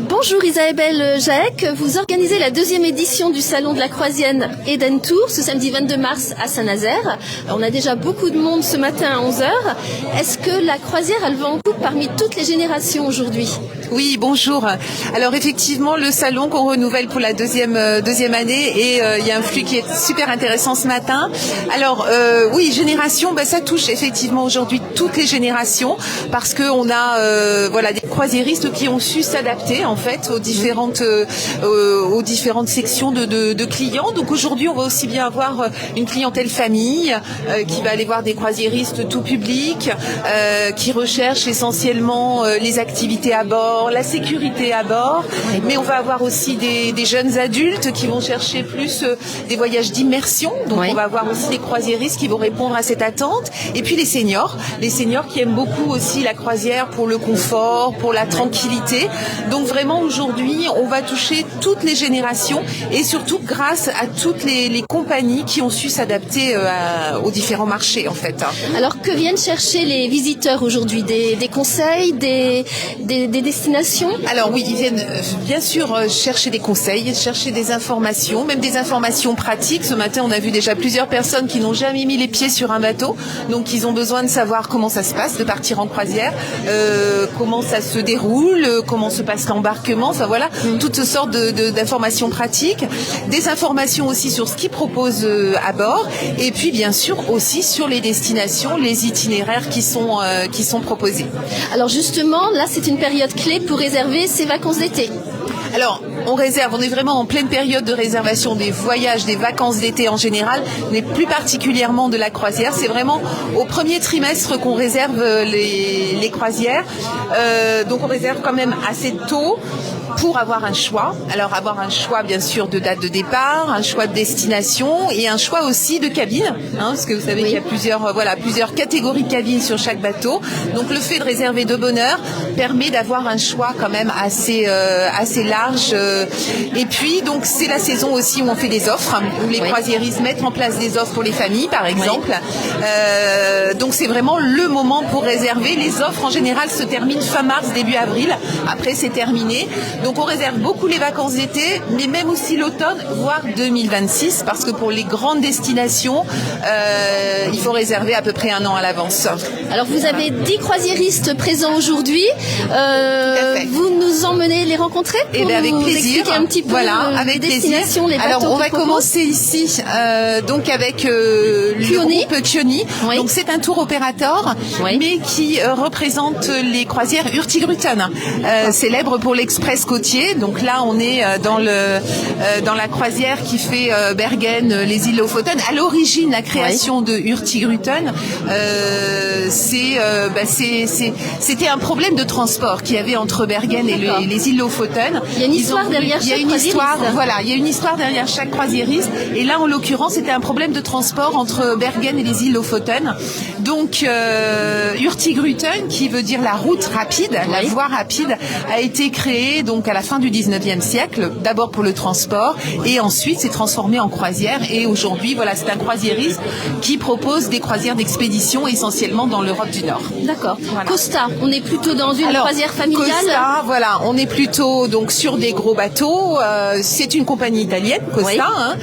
Bonjour Isabelle Jaec, vous organisez la 2e édition du salon de la croisière Eden Tour ce samedi 22 mars à Saint-Nazaire. On a déjà beaucoup de monde ce matin à 11h. Est-ce que la croisière elle va en coupe parmi toutes les générations aujourd'hui ? Oui, bonjour. Alors effectivement, le salon qu'on renouvelle pour la deuxième année et il y a un flux qui est super intéressant ce matin. Alors oui, génération, ça touche effectivement aujourd'hui toutes les générations parce que on a des croisiéristes qui ont su s'adapter en fait aux différentes sections de clients. Donc aujourd'hui, on va aussi bien avoir une clientèle famille qui va aller voir des croisiéristes tout public qui recherchent essentiellement les activités à bord, la sécurité à bord, mais on va avoir aussi des jeunes adultes qui vont chercher plus des voyages d'immersion, donc on va avoir aussi des croisiéristes qui vont répondre à cette attente, et puis les seniors qui aiment beaucoup aussi la croisière pour le confort, pour la tranquillité. Donc vraiment aujourd'hui on va toucher toutes les générations et surtout grâce à toutes les compagnies qui ont su s'adapter aux différents marchés en fait. Alors que viennent chercher les visiteurs aujourd'hui ? Des conseils, des destinations ? Alors oui, ils viennent bien sûr chercher des conseils, chercher des informations, même des informations pratiques. Ce matin, on a vu déjà plusieurs personnes qui n'ont jamais mis les pieds sur un bateau, donc ils ont besoin de savoir comment ça se passe de partir en croisière, comment ça se déroule, comment se passe l'embarquement, enfin voilà, toutes sortes d'informations pratiques, des informations aussi sur ce qu'ils proposent à bord, et puis bien sûr aussi sur les destinations, les itinéraires qui sont proposés. Alors justement, là c'est une période clé pour réserver ses vacances d'été. Alors, on est vraiment en pleine période de réservation des voyages, des vacances d'été en général, mais plus particulièrement de la croisière. C'est vraiment au premier trimestre qu'on réserve les croisières. Donc on réserve quand même assez tôt pour avoir un choix. Alors avoir un choix bien sûr de date de départ, un choix de destination et un choix aussi de cabine, parce que vous savez qu'il y a plusieurs catégories de cabines sur chaque bateau. Donc le fait de réserver de bonne heure permet d'avoir un choix quand même assez large. Et puis donc c'est la saison aussi où on fait des offres, où les croisiéristes mettent en place des offres pour les familles par exemple. Donc c'est vraiment le moment pour réserver. Les offres en général se terminent fin mars, début avril. Après c'est terminé. Donc on réserve beaucoup les vacances d'été, mais même aussi l'automne, voire 2026, parce que pour les grandes destinations, il faut réserver à peu près un an à l'avance. Alors vous avez 10 croisiéristes présents aujourd'hui. Vous nous emmenez les rencontrer pour avec nous plaisir. expliquer un petit peu avec les destinations, les bateaux. Alors on va commencer ici donc avec le groupe Kioni. Donc c'est un tour opérateur, mais qui représente les croisières Hurtigruten, célèbre pour l'express côtier. Donc là on est dans la croisière qui fait Bergen, les îles Lofoten. À l'origine, la création de Hurtigruten, c'était un problème de transport qu'il y avait entre Bergen et les îles Lofoten. Il y a une histoire derrière chaque croisiériste. Il y a une histoire derrière chaque croisiériste. Et là, en l'occurrence, c'était un problème de transport entre Bergen et les îles Lofoten. Donc, Hurtigruten, qui veut dire la route rapide, la voie rapide, a été créée donc à la fin du 19e siècle, d'abord pour le transport, et ensuite s'est transformé en croisière. Et aujourd'hui, c'est un croisiériste qui propose des croisières d'expédition essentiellement dans l'Europe du Nord. D'accord. Costa, on est plutôt dans une croisière familiale. Costa, on est plutôt donc sur des gros bateaux. C'est une compagnie italienne, Costa,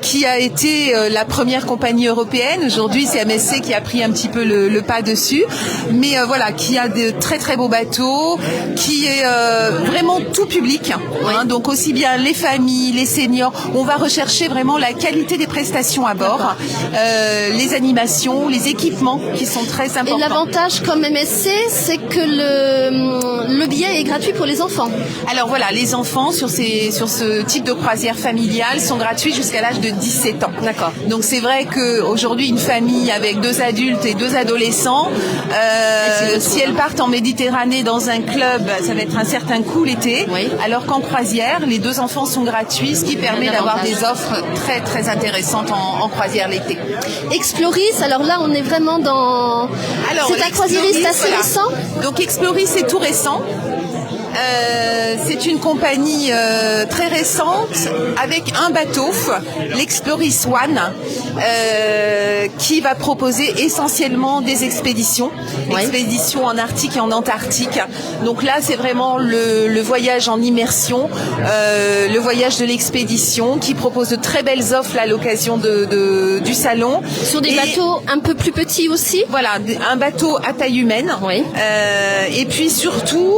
qui a été la première compagnie européenne. Aujourd'hui, c'est MSC qui a pris un petit peu le pas dessus, mais qui a de très très beaux bateaux, qui est vraiment tout public. Donc aussi bien les familles, les seniors. On va rechercher vraiment la qualité des prestations à bord, les animations, les équipements qui sont très importants. Et l'avantage comme MSC, c'est que le billet est gratuit pour les enfants. Alors les enfants sur ce type de croisière familiale sont gratuits jusqu'à l'âge de 17 ans. D'accord. Donc c'est vrai qu'aujourd'hui une famille avec 2 adultes et 2 adolescents, si elles partent en Méditerranée dans un club, ça va être un certain coût l'été, alors qu'en croisière, les 2 enfants sont gratuits, ce qui permet d'avoir des offres très très intéressantes en croisière l'été. Exploris, alors là on est vraiment dans... c'est un croisiériste assez récent. Donc Exploris c'est tout récent. C'est une compagnie compagnie très récente avec un bateau, l'Exploris One, qui va proposer essentiellement des expéditions en Arctique et en Antarctique. Donc là, c'est vraiment le voyage en immersion, le voyage de l'expédition, qui propose de très belles offres là, à l'occasion du salon. Sur des bateaux un peu plus petits aussi. Voilà, un bateau à taille humaine. Oui. Et puis surtout,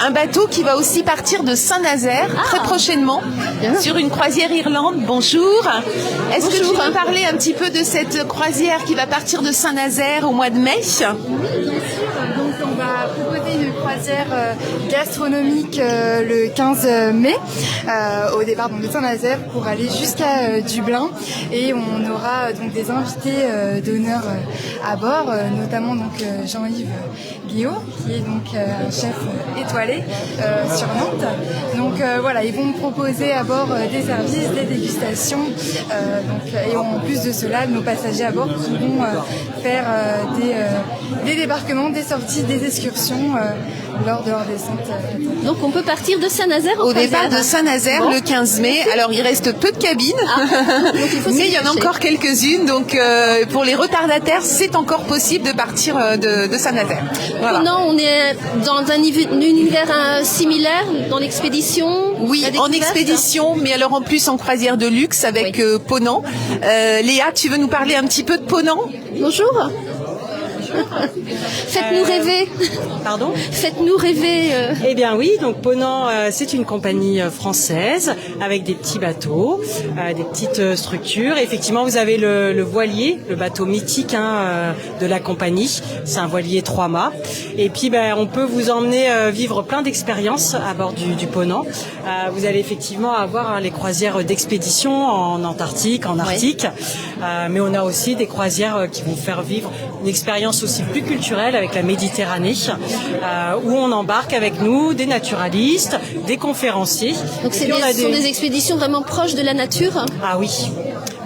un bateau qui va aussi partir de Saint-Nazaire très prochainement sur une croisière Irlande. Bonjour. Est-ce que tu veux parler un petit peu de cette croisière qui va partir de Saint-Nazaire au mois de mai? Donc on va proposer une croisière gastronomique le 15 mai au départ donc, de Saint-Nazaire pour aller jusqu'à Dublin, et on aura donc des invités d'honneur à bord, notamment donc Jean-Yves Guillot qui est donc un chef étoilé sur Nantes. Donc voilà, ils vont nous proposer à bord des services, des dégustations, et en plus de cela, nos passagers à bord pourront faire des débarquements, des sorties, des excursions lors de leur descente. Donc on peut partir de Saint-Nazaire au départ de Saint-Nazaire le 15 mai. Alors il reste peu de cabines, mais il y en a encore quelques-unes. Donc pour les retardataires, c'est encore possible de partir de Saint-Nazaire. Voilà. Non, on est dans un univers similaire dans l'expédition. Oui, en expédition, mais alors en plus en croisière de luxe avec Ponant. Léa, tu veux nous parler un petit peu de Ponant? Bonjour. Faites-nous rêver. Pardon ? Faites-nous rêver. Eh bien oui, donc Ponant, c'est une compagnie française avec des petits bateaux, des petites structures. Et effectivement, vous avez le voilier, le bateau mythique de la compagnie. C'est un voilier 3 mâts. Et puis, on peut vous emmener vivre plein d'expériences à bord du Ponant. Vous allez effectivement avoir les croisières d'expédition en Antarctique, en Arctique. Mais on a aussi des croisières qui vont faire vivre une expérience aussi plus culturelle avec la Méditerranée, où on embarque avec nous des naturalistes, des conférenciers. Donc ce sont des expéditions vraiment proches de la nature. Ah oui.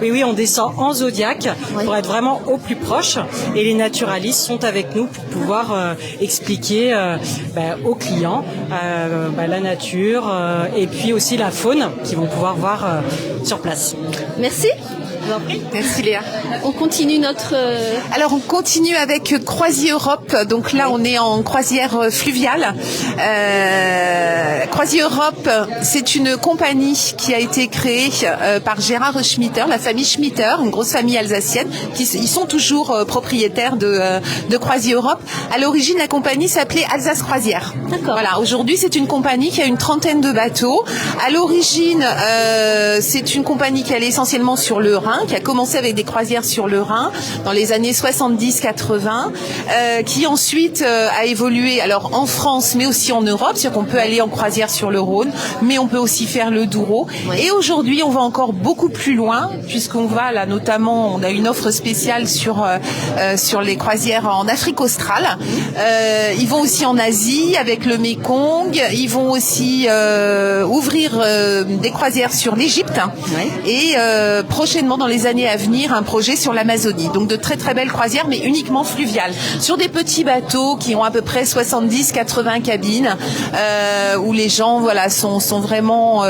Oui, on descend en Zodiac pour être vraiment au plus proche, et les naturalistes sont avec nous pour pouvoir expliquer aux clients la nature et puis aussi la faune qu'ils vont pouvoir voir sur place. Merci. Je vous en prie. Merci Léa. On continue notre... Alors on continue avec CroisiEurope. Donc là on est en croisière fluviale. CroisiEurope, c'est une compagnie qui a été créée par Gérard Schmitter, la famille Schmitter, une grosse famille alsacienne. Ils sont toujours propriétaires de CroisiEurope. À l'origine, la compagnie s'appelait Alsace Croisière. D'accord. Voilà. Aujourd'hui, c'est une compagnie qui a une trentaine de bateaux. À l'origine, c'est une compagnie qui allait essentiellement sur le Rhin, qui a commencé avec des croisières sur le Rhin dans les années 70-80, qui ensuite a évolué alors en France, mais aussi en Europe. C'est-à-dire qu'on peut aller en croisière sur le Rhône, mais on peut aussi faire le Douro. Oui. Et aujourd'hui, on va encore beaucoup plus loin, puisqu'on va là, notamment, on a une offre spéciale sur les croisières en Afrique australe. Ils vont aussi en Asie avec le Mékong. Ils vont aussi ouvrir des croisières sur l'Égypte. Oui. Et prochainement, dans les années à venir, un projet sur l'Amazonie. Donc de très très belles croisières, mais uniquement fluviales. Sur des petits bateaux qui ont à peu près 70-80 cabines, où les gens sont vraiment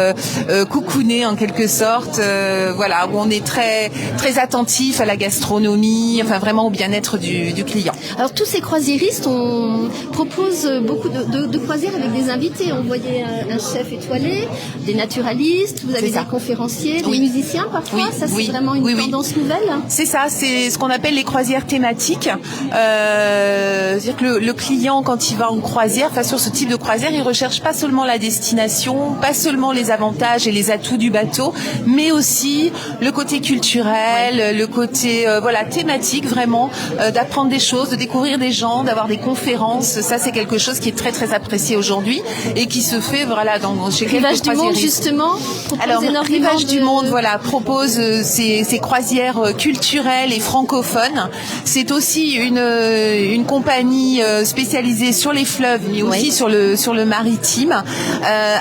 coucounés en quelque sorte, où on est très très attentif à la gastronomie, enfin vraiment au bien-être du client. Alors tous ces croisiéristes, on propose beaucoup de croisières avec des invités. On voyait un chef étoilé, des naturalistes, vous avez des conférenciers, des musiciens parfois. Oui. Ça c'est vraiment une tendance nouvelle. C'est ça, c'est ce qu'on appelle les croisières thématiques. C'est-à-dire que le client, quand il va en croisière, sur ce type de croisière, il recherche pas seulement la destination, pas seulement les avantages et les atouts du bateau, mais aussi le côté culturel, le côté thématique vraiment, d'apprendre des choses, de découvrir des gens, d'avoir des conférences. Ça c'est quelque chose qui est très très apprécié aujourd'hui et qui se fait chez quelques croisiéristes. Rivage du Monde justement. Alors Rivage du Monde propose c'est ces croisières culturelles et francophones. C'est aussi une compagnie spécialisée sur les fleuves, mais aussi sur le maritime,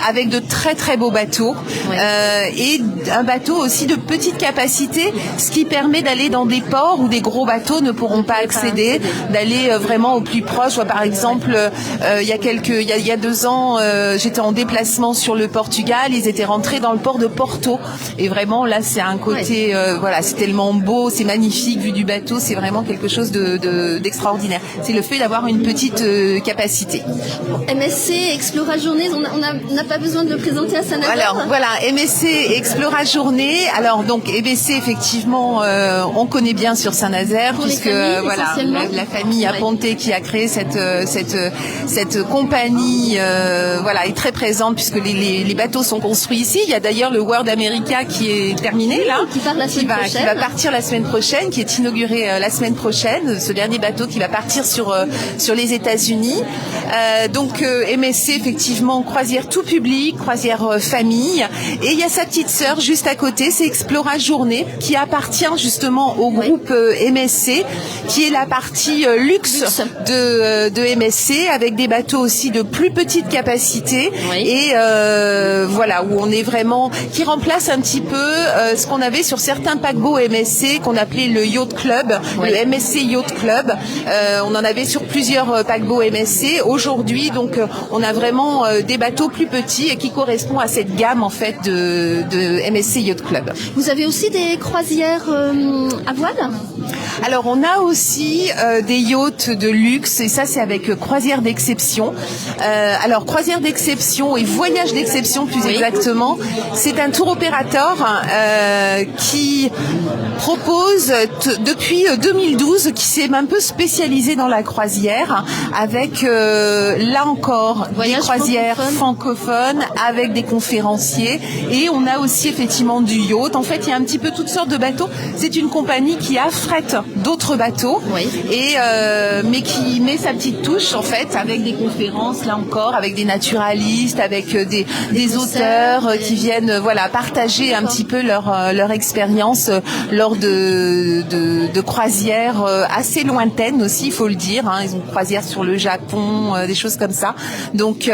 avec de très très beaux bateaux et un bateau aussi de petite capacité, ce qui permet d'aller dans des ports où des gros bateaux ne pourront pas accéder, d'aller vraiment au plus proche. Par exemple, il y a 2 ans, j'étais en déplacement sur le Portugal. Ils étaient rentrés dans le port de Porto, et vraiment là, c'est un côté, c'est tellement beau, c'est magnifique vu du bateau. C'est vraiment quelque chose d'extraordinaire. C'est le fait d'avoir une petite capacité. MSC Explora Journée, on n'a pas besoin de le présenter à Saint-Nazaire. Alors voilà, MSC Explora Journée. Alors donc MSC, effectivement, on connaît bien sur Saint-Nazaire, puisque la famille Aponte qui a créé cette compagnie est très présente, puisque les bateaux sont construits ici. Il y a d'ailleurs le World America qui est terminé là, qui va partir la semaine prochaine, qui est inauguré la semaine prochaine. Ce dernier bateau qui va partir sur les États-Unis. Donc MSC, effectivement, croisière tout public, croisière famille. Et il y a sa petite sœur juste à côté, c'est Explora Journée, qui appartient justement au groupe MSC, qui est la partie luxe de MSC, avec des bateaux aussi de plus petite capacité, et où on est vraiment, qui remplace un petit peu ce qu'on avait sur certains paquebots MSC qu'on appelait le Yacht Club, le MSC Yacht Club. On en avait sur plusieurs paquebots MSC. Aujourd'hui, donc, on a vraiment des bateaux plus petits et qui correspondent à cette gamme en fait de MSC Yacht Club. Vous avez aussi des croisières à voile ? Alors on a aussi des yachts de luxe, et ça c'est avec croisière d'exception. Alors croisière d'exception et voyage d'exception plus exactement, c'est un tour opérateur qui propose depuis 2012, qui s'est un peu spécialisé dans la croisière, avec là encore des croisières francophones avec des conférenciers, et on a aussi effectivement du yacht. En fait, il y a un petit peu toutes sortes de bateaux. C'est une compagnie qui affrète d'autres bateaux, et mais qui met sa petite touche en fait, avec des conférences là encore, avec des naturalistes, avec des auteurs qui viennent partager un petit peu leur expérience lors de croisières assez lointaines aussi, il faut le dire. Ils ont une croisière sur le Japon, des choses comme ça. Donc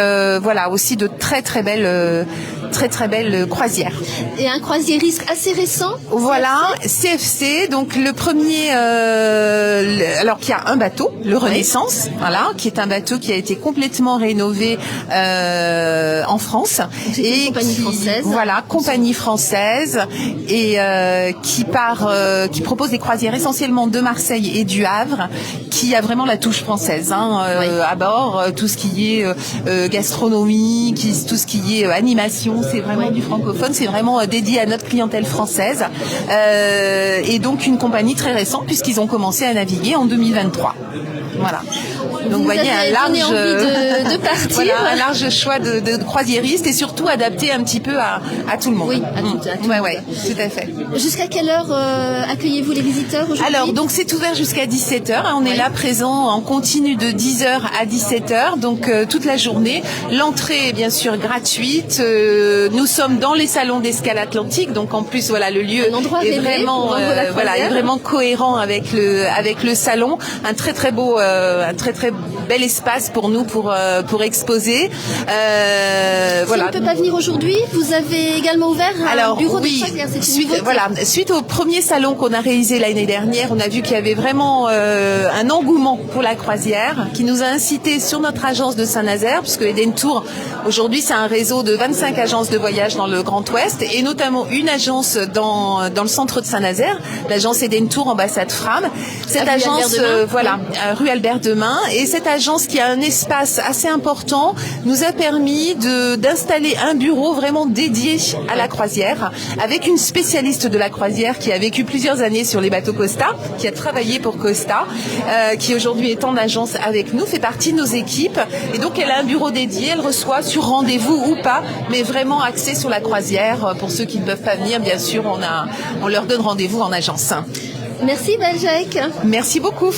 aussi de très très belles croisières. Et un croisiériste assez récent. Voilà, CFC. Donc le premier, alors qu'il y a un bateau, le Renaissance, qui est un bateau qui a été complètement rénové en France, et compagnie française. Compagnie française, et qui propose des croisières essentiellement de Marseille et du Havre, qui a vraiment la touche française à bord. Tout ce qui est gastronomie, tout ce qui est animation, c'est vraiment du francophone, c'est vraiment dédié à notre clientèle française, et donc une compagnie très récente, puisqu'ils ont commencé à naviguer en 2023. Voilà. Donc vous voyez un large choix de croisiéristes, et surtout adapté un petit peu à tout le monde. Oui, à tout le monde. Tout à fait. Jusqu'à quelle heure accueillez-vous les visiteurs aujourd'hui ? Alors donc c'est ouvert jusqu'à 17h. On est là présent en continu de 10h à 17h, donc toute la journée. L'entrée est bien sûr gratuite. Nous sommes dans les salons d'Escale Atlantique, donc en plus le lieu est vraiment est vraiment cohérent avec le salon. Un très très beau bel espace pour nous pour exposer. Si on ne peut pas venir aujourd'hui, vous avez également ouvert un bureau de croisière. Suite au premier salon qu'on a réalisé l'année dernière, on a vu qu'il y avait vraiment un engouement pour la croisière, qui nous a incité sur notre agence de Saint-Nazaire, puisque Eden Tour aujourd'hui c'est un réseau de 25 agences de voyage dans le Grand Ouest, et notamment une agence dans le centre de Saint-Nazaire, l'agence Eden Tour ambassade Fram. Cette agence rue Albert Demain, et cette agence qui a un espace assez important nous a permis d'installer un bureau vraiment dédié à la croisière, avec une spécialiste de la croisière qui a vécu plusieurs années sur les bateaux Costa, qui a travaillé pour Costa, qui aujourd'hui est en agence avec nous, fait partie de nos équipes, et donc elle a un bureau dédié, elle reçoit sur rendez-vous ou pas, mais vraiment axé sur la croisière. Pour ceux qui ne peuvent pas venir, bien sûr, on leur donne rendez-vous en agence. Merci Beljac. Merci beaucoup.